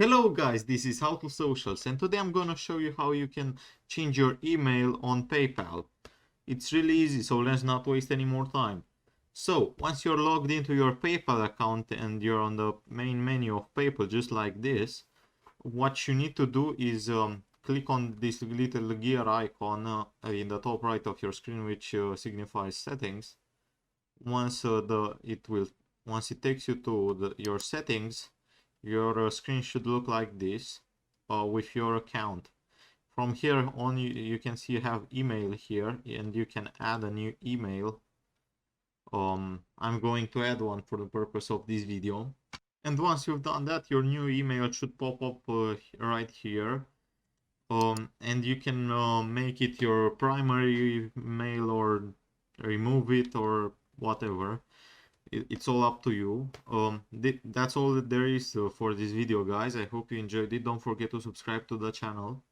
Hello guys, this is How to Socials, and today I'm gonna show you how you can change your email on PayPal. It's really easy, so let's not waste any more time. So, once you're logged into your PayPal account and you're on the main menu of PayPal just like this, what you need to do is click on this little gear icon in the top right of your screen, which signifies settings. Once it takes you to your settings, your screen should look like this with your account. From here on, you can see you have email here, and you can add a new email. I'm going to add one for the purpose of this video. And once you've done that, your new email should pop up right here. And you can make it your primary mail or remove it or whatever. It's all up to you. That's all that there is for this video, guys. I hope you enjoyed it. Don't forget to subscribe to the channel.